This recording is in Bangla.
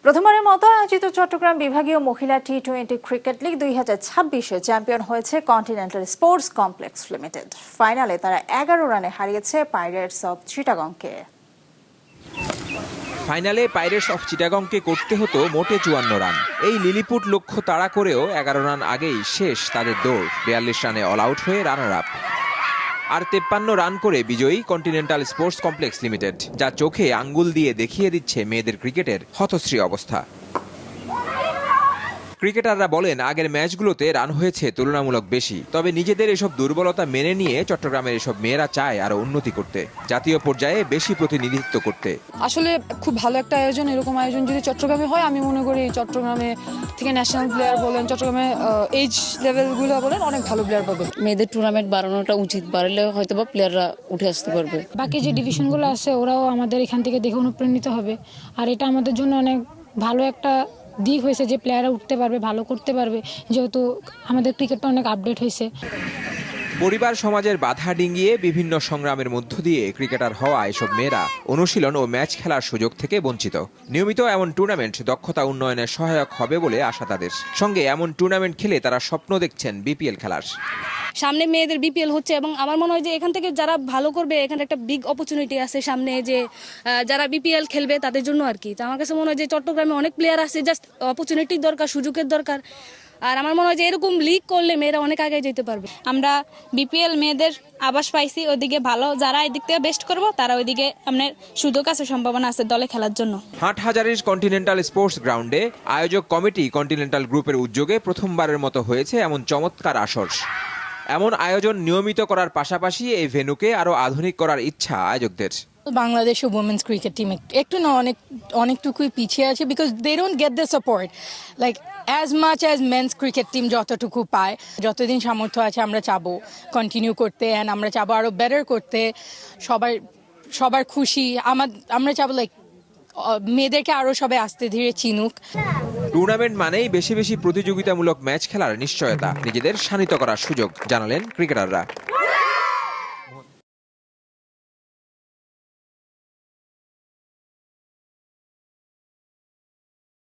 প্রথমবারের মতো আয়োজিত চট্টগ্রাম বিভাগীয় মহিলা টি-20 ক্রিকেট লিগ 2026-এ চ্যাম্পিয়ন হয়েছে কন্টিনেন্টাল স্পোর্টস কমপ্লেক্স লিমিটেড। ফাইনালে তারা 11 রানে হারিয়েছে পাইরেটস অব চিটাগংকে। ফাইনালে পাইরেটস অফ চিটাগংকে করতে হতো মোটে 54 রান। এই লিলিপুট লক্ষ্য তাড়া করেও 11 রান আগেই শেষ তাদের দৌড়। 42 রানে অল আউট হয়ে রানার আপ। আর 53 রান করে বিজয়ী কন্টিনেন্টাল স্পোর্টস কমপ্লেক্স লিমিটেড, যা চোখে আঙ্গুল দিয়ে দেখিয়ে দিচ্ছে মেয়েদের ক্রিকেটের হতশ্রী অবস্থা। ক্রিকেটাররা বলেন, আগের ম্যাচগুলোতে রান হয়েছে তুলনামূলক বেশি, তবে নিজেদের এসব দুর্বলতা মেনে নিয়ে চট্টগ্রামের এসব মেয়েরা চায় আরো উন্নতি করতে, জাতীয় পর্যায়ে বেশি প্রতিনিধিত্ব করতে। আসলে খুব ভালো একটা আয়োজন। এরকম আয়োজন যদি চট্টগ্রামে হয়, আমি মনে করি চট্টগ্রামে থেকে ন্যাশনাল প্লেয়ার বলেন, চট্টগ্রামে এজ লেভেলগুলো বলেন, অনেক ভালো প্লেয়ার পাবে। মেয়েদের টুর্নামেন্ট বাড়ানোটা উচিত, বাড়লে হয়তো বা প্লেয়াররা উঠে আসতে পারবে। বাকি যে ডিভিশনগুলো আছে ওরাও আমাদের এখান থেকে দেখে অনুপ্রাণিত হবে, আর এটা আমাদের জন্য অনেক ভালো একটা দিক হয়েছে যে প্লেয়াররা উঠতে পারবে, ভালো করতে পারবে, যেহেতু আমাদের ক্রিকেটটা অনেক আপডেট হয়েছে। পরিবার সমাজের বাধা ডিঙ্গিয়ে বিভিন্ন সংগ্রামের মধ্য দিয়ে ক্রিকেটার হওয়া এসব মেয়েরা অনুশীলন ও ম্যাচ খেলার সুযোগ থেকে বঞ্চিত। নিয়মিত এমন টুর্নামেন্ট দক্ষতা উন্নয়নে সহায়ক হবে বলে আশা তাদের। সঙ্গে এমন টুর্নামেন্ট খেলে তারা স্বপ্ন দেখছেন বিপিএল খেলার। সামনে মেয়েদের বিপিএল হচ্ছে এবং আমার মনে হয় যে এখান থেকে যারা ভালো করবে, এখানে একটা বিগ অপরচুনিটি আছে সামনে, যে যারা বিপিএল খেলবে তাদের জন্য আর কি। তো আমার কাছে মনে হয় যে চট্টগ্রামে অনেক প্লেয়ার আছে, জাস্ট অপরচুনিটির দরকার, সুযোগের দরকার। আর আমার মনে হয় যে এরকম লিগ করলে মেয়েরা অনেক আগে যেতে পারবে। আমরা বিপিএল মেয়েদের আবাস পাইছি, ওইদিকে ভালো, যারা এদিক থেকে বেস্ট করবো তারা ওইদিকে আপনার সুযোগ আছে, সম্ভাবনা আছে দলে খেলার জন্য। হাটহাজারীর কন্টিনেন্টাল স্পোর্টস গ্রাউন্ডে আয়োজক কমিটি কন্টিনেন্টাল গ্রুপের উদ্যোগে প্রথমবারের মতো হয়েছে এমন চমৎকার আসর। এমন আয়োজন নিয়মিত করার পাশাপাশি এই ভেন্যুকে আরো আধুনিক করার ইচ্ছা আয়োজকদের। বাংলাদেশের উইমেন্স ক্রিকেট টিম একটু না অনেকটুকুই পিছিয়ে আছে, because they don't get the support like as much as men's cricket team যতটুকু পায়। যতদিন সামর্থ্য আছে আমরা চাবো কন্টিনিউ করতে, অ্যান্ড আমরা চাবো আরও বেটার করতে, সবার খুশি। আমরা চাবো লাইক মেয়েদেরকে আরও সবাই আস্তে ধীরে চিনুক। টুর্নামেন্ট মানেই বেশি বেশি প্রতিযোগিতামূলক ম্যাচ খেলার নিশ্চয়তা, নিজেদের শানিত করার সুযোগ, জানালেন ক্রিকেটাররা।